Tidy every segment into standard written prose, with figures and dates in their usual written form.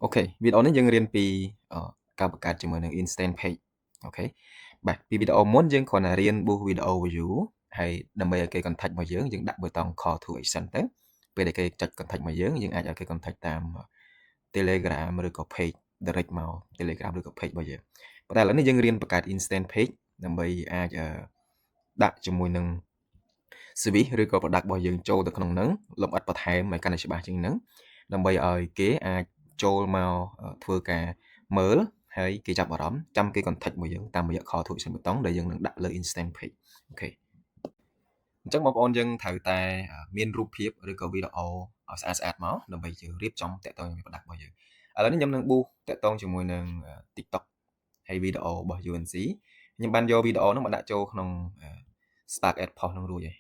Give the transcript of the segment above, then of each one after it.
អូខេវីដេអូនេះយើងរៀនពីការបង្កើតជាមួយនឹង instant page អូខេបាទពីវីដេអូមុនយើងគ្រាន់តែរៀន boost video view ហើយដើម្បីឲ្យគេ contact មកយើងដាក់ប៊ូតុង call to action ទៅពេលដែលគេចុច contact មកយើងអាចឲ្យគេ contact តាម Telegram ឬក៏ page direct មក Telegram ឬក៏ page របស់យើងប៉ុន្តែឥឡូវនេះយើងរៀនបង្កើត instant page ដើម្បីអាចដាក់ជាមួយនឹង service ឬក៏ product របស់យើងចូលទៅក្នុងហ្នឹងលម្អិតបន្ថែមឲ្យកាន់តែច្បាស់ជាងហ្នឹងដើម្បីឲ្យគេអាចចូលមកធ្វើការមើលហើយគេចាប់អារម្មណ៍ចាំគេ contact មកយើងតាមរយៈ call to action ប៊ូតុងដែលយើងនឹងដាក់លើ instant page អូខេអញ្ចឹងបងប្អូនយើងត្រូវតែមានរូបភាពឬក៏វីដេអូឲ្យស្អាតៗមកដើម្បីយើងរៀបចំតាក់ទងជាមួយ product របស់យើងឥឡូវនេះខ្ញុំនឹង boost តាក់ទងជាមួយនឹង TikTok ហើយវីដេអូរបស់ UNC ខ្ញុំបានយកវីដេអូហ្នឹងមកដាក់ចូលក្នុង Start Ad Post ហ្នឹងរួចហើយ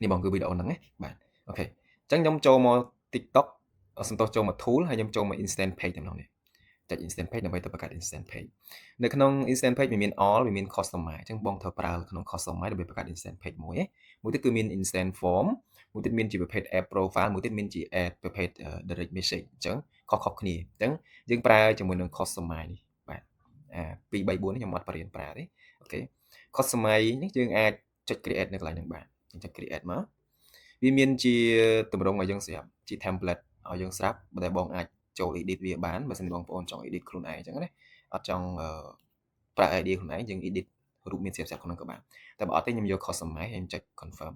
នេះបងគឺវីដេអូហ្នឹងណាបាទអូខេអញ្ចឹងខ្ញុំចូលមក TikTok សន្តោសចូលមក tool ហើយខ្ញុំចូលមក instant page តែម្ដងនេះចុច instant page ដើម្បីទៅបង្កើត instant page នៅក្នុង instant page វាមាន all វាមាន customize អញ្ចឹងបងត្រូវប្រើក្នុង customize ដើម្បីបង្កើត instant page មួយទៀតគឺមាន instant form មួយទៀតមានជាប្រភេទ add profile មួយទៀតមានជា add ប្រភេទ direct message អញ្ចឹងខុសៗគ្នាអញ្ចឹងយើងប្រើជាមួយនឹង customize នេះបាទ2 3 4នេះខ្ញុំអត់បរៀនប្រើទេអូខេ customize នេះយើងអាចចុច create នៅកន្លែងហ្នឹងបាទចុច create មកវាមានជាទម្រង់ឲ្យយើងស្រាប់ជា template ឲ្យយើងស្រាប់បើតែបងអាចចូល edit វាបានបើសិនបងប្អូនចង់ edit ខ្លួនឯងអញ្ចឹងណាអត់ចង់ប្រើ idea ខ្លួនឯងយើង edit រូបមានស្រាប់ៗក្នុងក៏បានតែបើអត់ទេខ្ញុំយក customize ហើយចុច confirm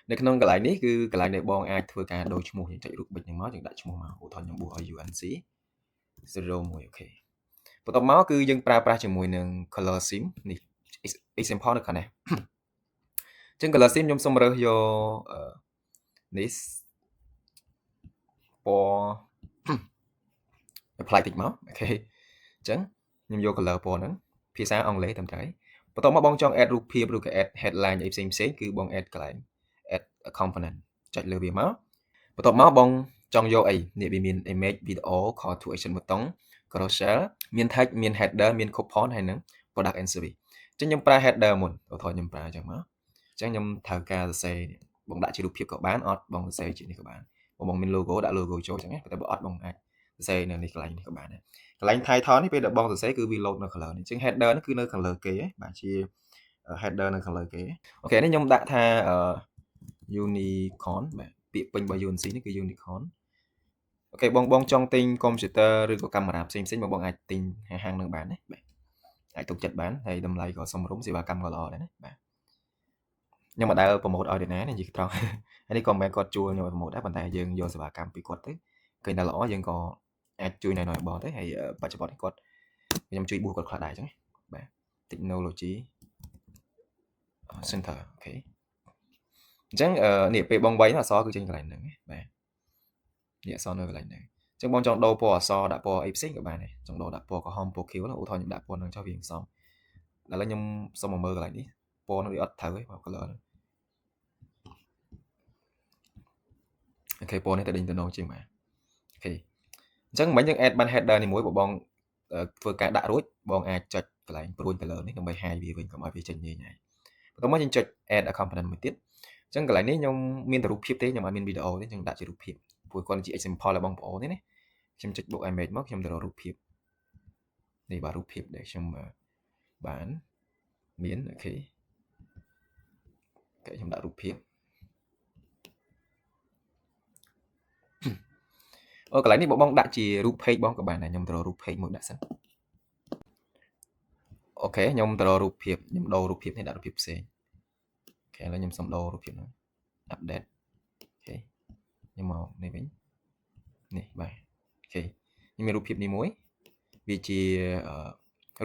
នៅក្នុងកន្លែងនេះគឺកន្លែងដែលបងអាចធ្វើការដូរឈ្មោះយើងចុចរូបប៊ិចហ្នឹងមកយើងដាក់ឈ្មោះមកឧទាហរណ៍ខ្ញុំបួសឲ្យ UNC 01អូខេបន្ទាប់មកគឺយើងប្រើប្រាស់ជាមួយនឹង color sim នេះ example នៅខាងនេះចឹង color sim ខ្ញុំសូមរើសយកនេះពណ៌ apply តិចមកអូខេអញ្ចឹងខ្ញុំយក color ពណ៌ហ្នឹងភាសាអង់គ្លេសត្រឹមត្រូវបន្ទាប់មកបងចង់ add រូបភាពឬក៏ add headline អីផ្សេងៗគឺបង add កន្លែង add component ចុចលើវាមកបន្ទាប់មកបងចង់យកអីនេះវាមាន image video call to action ប៊ូតុង carousel មាន tag មាន header មាន coupon ហើយនឹង product and service អញ្ចឹងខ្ញុំប្រើ header មុនឧទាហរណ៍ខ្ញុំប្រើអញ្ចឹងមកអញ្ចឹងខ្ញុំត្រូវការសរសេរបងដាក់ជារូបភាពក៏បានអត់បងសរសេរជានេះក៏បានបងមាន logo ដាក់ logo ចូលអញ្ចឹងណាតែបើអត់បងអាចសរសេរនៅនេះកន្លែងនេះក៏បានដែរកន្លែង title នេះពេលដែលបងសរសេរគឺវា load នៅ color នេះអញ្ចឹង header នេះគឺនៅខាងលើគេបាទជា header នៅខាងលើគេអូខេនេះខ្ញុំដាក់ថា unicorn បាទពាក្យពេញរបស់ UNC នេះគឺ unicorn អូខេបងចង់ទិញ computer ឬក៏កាមេរ៉ាផ្សេងៗបងអាចទិញហាងនឹងបានណាបាទអាចទុកចិត្តបានហើយតម្លៃក៏សមរម្យសេវាកម្មក៏ល្អដែរណាបាទខ្ញុំមិនដែលប្រម៉ូទឲ្យនរណានិយាយត្រង់ហើយនេះក៏មិនមែនគាត់ជួលខ្ញុំឲ្យប្រម៉ូទដែរប៉ុន្តែយើងយកសេវាកម្មពីគាត់ទៅឃើញថាល្អយើងក៏អាចជួយណែនាំឲ្យបងទៅហើយបច្ចុប្បន្ននេះគាត់ខ្ញុំជួយបួសគាត់ខ្លះដែរអញ្ចឹងបាទ technology center អូខេអញ្ចឹងនេះពេលបងវាយអក្សរគឺចេញកន្លែងហ្នឹងបាទនេះអក្សរនៅកន្លែងហ្នឹងអញ្ចឹងបងចង់ដូរពណ៌អក្សរដាក់ពណ៌អីផ្សេងក៏បានដែរចង់ដូរដាក់ពណ៌ក្រហមពណ៌ខៀវឧទាហរណ៍ខ្ញុំដាក់ពណ៌ហ្នឹងចុះវាសំឥឡូវខ្ញុំសុំមកមើលកន្លែងនេះពណ៌នោះវាអត់ត្រូវទេ color ហ្នឹងអូខេពណ៌នេះទៅដេញទៅណងជាងបាទអូខេអញ្ចឹងមិញយើង add បាន header នេះមួយបងធ្វើការដាក់រួចបងអាចចុចកន្លែងព្រួយ color នេះដើម្បីហាយវាវិញកុំឲ្យវាចេញញញហើយបន្ទាប់មកយើងចុច add a component មួយទៀតអញ្ចឹងកន្លែងនេះខ្ញុំមានតែរូបភាពទេខ្ញុំអត់មានវីដេអូទេខ្ញុំដាក់ជារូបភាពព្រោះគាត់ជា example របស់បងប្អូនទេណាខ្ញុំចុច book image មកខ្ញុំទៅរករូបភាពនេះបាទរូបភាពដែលខ្ញុំបានមានអូខេខ្ញុំដាក់រូបភាពអូកន្លែងនេះបងដាក់ជារូប page បងក៏បានដែរខ្ញុំទៅរករូប page មួយដាក់សិនអូខេខ្ញុំទៅរករូបភាពខ្ញុំដូររូបភាពនេះដាក់រូបភាពផ្សេងអូខេឥឡូវខ្ញុំសុំដូររូបភាពហ្នឹង update អូខេខ្ញុំមកនេះវិញនេះបាទអូខេខ្ញុំមានរូបភាពនេះមួយវាជា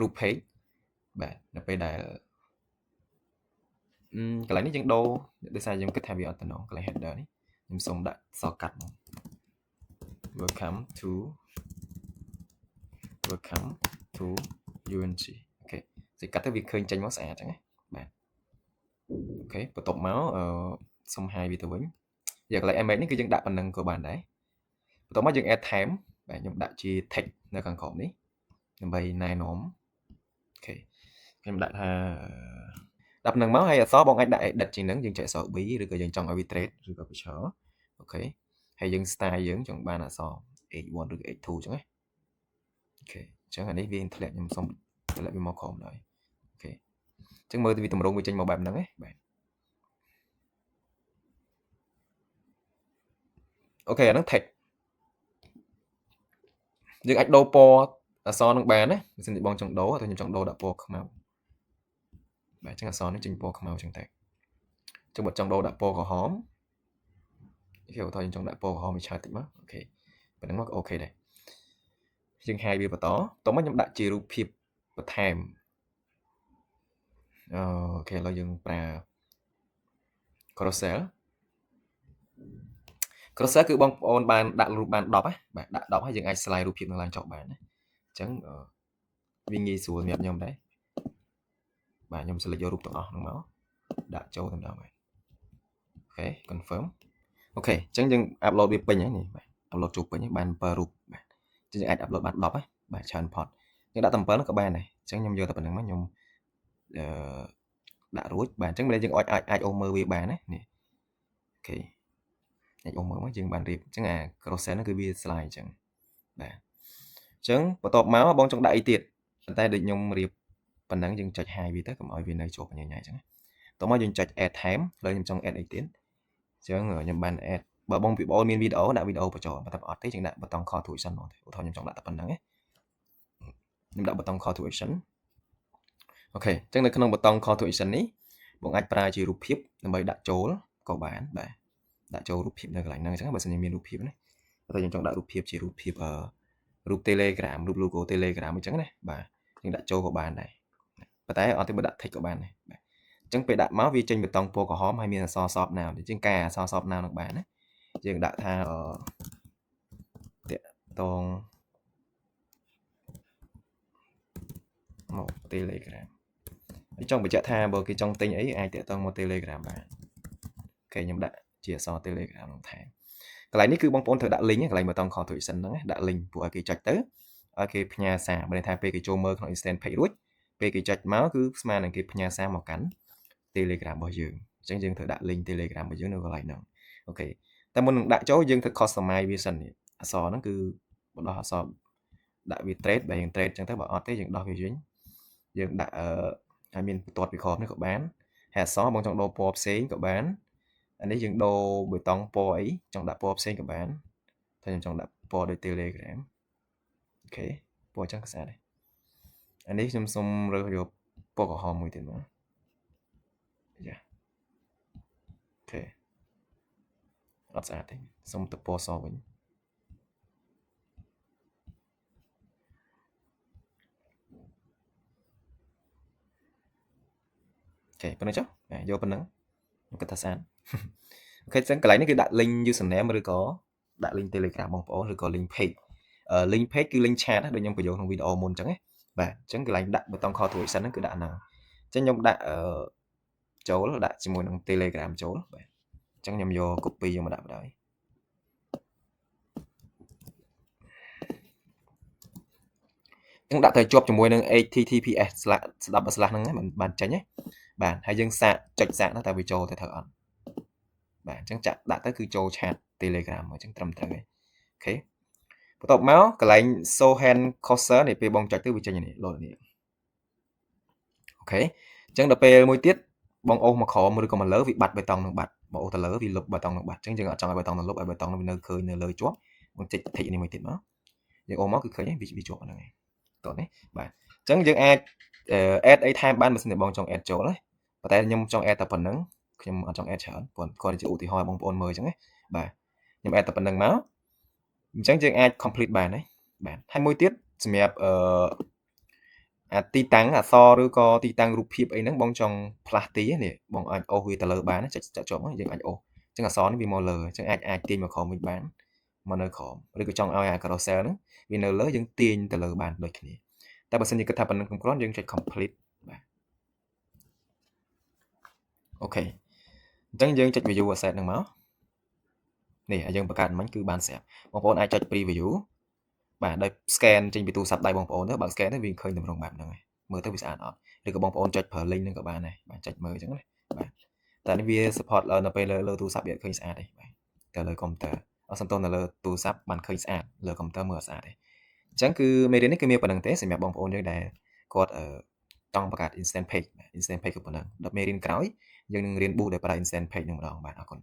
រូប page បាទនៅពេលដែលកន្លែងនេះយើងដូរដោយសារយើងគិតថាវាអត់តំណងកន្លែង header នេះខ្ញុំសូមដាក់សរកាត់មក welcome to UNC អូខេសេចកាត់ទៅវាឃើញចេញមកស្អាតចឹងណាបាទអូខេបន្ទាប់មកសុំហាយវាទៅវិញយកកន្លែង image នេះគឺយើងដាក់ប៉ុណ្ណឹងក៏បានដែរបន្ទាប់មកយើង add time បាទខ្ញុំដាក់ជា text នៅខាងក្រោមនេះដើម្បីណែនាំអូខេខ្ញុំដាក់ថាដាក់ប៉ុណ្ណឹងមកហើយអក្សរបងអាចដាក់ edit ជាងហ្នឹងយើងចុចអក្សរ B ឬក៏យើងចង់ឲ្យវា trade ឬក៏ picture អូខេហើយយើង style យើងចង់បានអក្សរ H1 ឬ H2 ចឹងណាអូខេចឹងអានេះវាធ្លាក់ខ្ញុំសុំធ្លាក់វាមកក្រោមដែរអូខេចឹងមើលទៅវាតម្រង់វាចេញមកបែបហ្នឹងណាបាទអូខេអាហ្នឹង text យើងអាចដូរពណ៌អក្សរនឹងបានណាបើសិនជាបងចង់ដូរಅಥವಾខ្ញុំចង់ដូរដាក់ពណ៌ខ្មៅបាទចឹងអក្សរនេះចេញពណ៌ខ្មៅចឹងតែចឹងបើចង់ដូរដាក់ពណ៌ក្រហមគេឧទាហរណ៍យើងចង់ដាក់ពណ៌ក្រហមវាឆើតតិចមកអូខេប៉ុណ្្នឹងមកអូខេដែរយើងហាយវាបន្តតោះមកខ្ញុំដាក់ជារូបភាពបន្ថែមអូខេឥឡូវយើងប្រើ Carousel គឺបងប្អូនបានដាក់រូបបាន10ណាបាទដាក់10ហើយយើងអាច slide រូបភាពនឹងឡើងចុះបានណាអញ្ចឹងវាងាយស្រួលសម្រាប់ខ្ញុំដែរបាទខ្ញុំ select យករូបទាំងអស់ហ្នឹងមកដាក់ចូលតែម្ដងបាទអូខេ confirm អូខេអញ្ចឹងយើង upload វាពេញហើយនេះបាទ upload ចូលពេញបាន7រូបបាទអញ្ចឹងយើងអាច upload បាន10ណាបាទច្រើនផុតយើងដាក់តែ7ក៏បានដែរអញ្ចឹងខ្ញុំយកតែប៉ុណ្្នឹងមកខ្ញុំដាក់រួចបាទអញ្ចឹងយើងអាចអូសមើលវាបានណានេះអូខេអាចអូសមើលមកយើងបានរៀបអញ្ចឹងអា cross ហ្នឹងគឺវា slide អញ្ចឹងបាទអញ្ចឹងបន្ទាប់មកបងចង់ដាក់អីទៀតប៉ុន្តែដូចខ្ញុំរៀបប៉ុណ្ណឹងយើងចុច hide វាទៅកុំឲ្យវានៅជាប់ញ៉ៃអញ្ចឹងតោះមកយើងចុច add time ឥឡូវខ្ញុំចង់ add អីទៀតអញ្ចឹងខ្ញុំបាន add បើបងប្អូនមានវីដេអូដាក់វីដេអូបញ្ចូលបើតែអត់ទេយើងដាក់ប៊ូតុង call to action មកឧទាហរណ៍ខ្ញុំចង់ដាក់តែប៉ុណ្្នឹងខ្ញុំដាក់ប៊ូតុង call to action អូខេអញ្ចឹងនៅក្នុងប៊ូតុង call to action នេះបងអាចប្រើជារូបភាពដើម្បីដាក់ចូលក៏បានបាទដាក់ចូលរូបភាពនៅកន្លែងហ្នឹងអញ្ចឹងបើសិនជាមានរូបភាពណាតែខ្ញុំចង់ដាក់រូបភាពជារូបភាពរូប Telegram រូប logo Telegram អញ្ចឹងណាបាទយើងដាក់ចូលក៏បានដែរប៉ុន្តែអត់ទេបើដាក់ text ក៏បានដែរបាទអញ្ចឹងពេលដាក់មកវាចេញប៊ូតុងពណ៌ក្រហមហើយមានអក្សរសប now អញ្ចឹងការអក្សរសប now នឹងបានណាយើងដាក់ថាតាក់តងមក Telegram ហើយចង់បញ្ជាក់ថាបើគេចង់ទិញអីអាចតាក់តងមក Telegram បានអូខេខ្ញុំដាក់ជាអក្សរ Telegram ក្នុងថែមកន្លែងនេះគឺបងប្អូនត្រូវដាក់ link កន្លែងប៊ូតុង call to action ហ្នឹងដាក់ link ពួកឲ្យគេចុចទៅឲ្យគេផ្ញើសារបើន័យថាពេលគេចូលមើលក្នុង instant page រួចពេលគេចុចមកគឺស្មើនឹងគេផ្ញើសារមកកាន់ Telegram របស់យើងអញ្ចឹងយើងត្រូវដាក់ link Telegram របស់យើងនៅកន្លែងហ្នឹងអូខេតែមុននឹងដាក់ចូលយើងត្រូវ customize វាសិនអក្សរហ្នឹងគឺបដោះអក្សរដាក់វា trade បើយើង trade អញ្ចឹងទៅបើអត់ទេយើងដោះវាវិញយើងដាក់ឲ្យមានបន្ទាត់ពីក្រោមនេះក៏បានហើយអក្សរបងចង់ដូរពណ៌ផ្សេងក៏បានអានេះយើងដូរប៊ូតុងពណ៌អីចង់ដាក់ពណ៌ផ្សេងក៏បានតែខ្ញុំចង់ដាក់ពណ៌ដូច Telegram អូខេពណ៌អញ្ចឹងក៏ស្អាតដែរអានេះខ្ញុំសុំរើសយកពណ៌ក្រហមមួយទៀតមកយ៉ាអូខេអត់ស្អាតទេសុំទៅពណ៌សវិញអូខេប៉ុណ្្នឹងចុះយកប៉ុណ្្នឹងខ្ញុំគិតថាស្អាតអូខេអញ្ចឹងកន្លែងនេះគឺដាក់ link username ឬក៏ដាក់ link Telegram បងប្អូនឬក៏ link page link page គឺ link chat ដូចខ្ញុំបញ្ចូលក្នុងវីដេអូមុនអញ្ចឹងណាបាទអញ្ចឹងកន្លែងដាក់ប៊ូតុង call to action ហ្នឹងគឺដាក់ហ្នឹងអញ្ចឹងខ្ញុំដាក់ចូលដាក់ជាមួយនឹង Telegram ចូលបាទអញ្ចឹងខ្ញុំយក copy យកមកដាក់បណ្ដោយអញ្ចឹងដាក់ទៅជាប់ជាមួយនឹង https ស្ដាប់ស្លាស់ហ្នឹងបានចេញណាបាទហើយយើងសាកចុចសាកទៅវាចូលទៅត្រូវអត់បាទអញ្ចឹងចាក់ដាក់ទៅគឺចូល chat Telegram អញ្ចឹងត្រឹមត្រូវហើយអូខេបន្ទាប់មកកន្លែង show hand cursor នេះពេលបងចុចទៅវាចេញនេះលោតនេះអូខេអញ្ចឹងដល់ពេលមួយទៀតបងអូសមកក្រោមឬក៏មកលើវាបាត់បេតុងនឹងបាត់បើអូសទៅលើវាលុបបេតុងនឹងបាត់អញ្ចឹងយើងអត់ចង់ឲ្យបេតុងនឹងលុបឲ្យបេតុងនឹងនៅឃើញនៅលើជាប់បងចុចតិចនេះមួយទៀតមកយើងអូសមកគឺឃើញវាជាប់ហ្នឹងហើយតោះនេះបាទអញ្ចឹងយើងអាច add អីថែមបានបើសិនជាបងចង់ add ចូលណាប៉ុន្តែខ្ញុំចង់ add តែប៉ុណ្្នឹងខ្ញុំអត់ចង់ add ច្រើនព្រោះគាត់ជាឧទាហរណ៍បងប្អូនមើលអញ្ចឹងណាបាទខ្ញុំ add តែប៉ុណ្្នឹងមកអញ្ចឹងយើងអាច complete បានហើយបាទហើយមួយទៀតសម្រាប់អាទីតាំងអក្សរឬក៏ទីតាំងរូបភាពអីហ្នឹងបងចង់ផ្លាស់ទីនេះបងអាចអូសវាទៅលើបានចុចជាប់មកយើងអាចអូសអញ្ចឹងអក្សរនេះវាមកលើអញ្ចឹងអាចទាញមកក្រោមវិញបានមកនៅក្រោមឬក៏ចង់ឲ្យអា carousel ហ្នឹងវានៅលើយើងទាញទៅលើបានដូចគ្នាតែបើសិនជាគិតថាប៉ុណ្្នឹងគ្រប់គ្រាន់យើងចុច complete បាទអូខេអញ្ចឹងយើងចុច view asset ហ្នឹងមកនេះយើងបង្កើតមិញគឺបានស្រាប់បងប្អូនអាចចុច preview បាទដោយ scan ចេញពីទូរស័ព្ទដៃបងប្អូនទៅបើ scan ទៅវាឃើញតម្រង់បែបហ្នឹងហើយមើលទៅវាស្អាតអត់ឬក៏បងប្អូនចុចប្រើ link ហ្នឹងក៏បានដែរបាទចុចមើលអញ្ចឹងណាបាទតែនេះវា support នៅពេលលើទូរស័ព្ទវាឃើញស្អាតទេបាទទៅលើ computer សំទោសនៅលើទូរស័ព្ទបានឃើញស្អាតលើកុំព្យូទ័រមើលអត់ស្អាតទេអញ្ចឹងគឺមេរៀននេះគឺមានប៉ុណ្្នឹងទេសម្រាប់បងប្អូនយើងដែលគាត់ចង់បង្កើត instant page គឺប៉ុណ្្នឹងដល់មេរៀនក្រោយយើងនឹងរៀន boost ដោយប្រើ instant page នឹងម្ដងបាទអរគុណ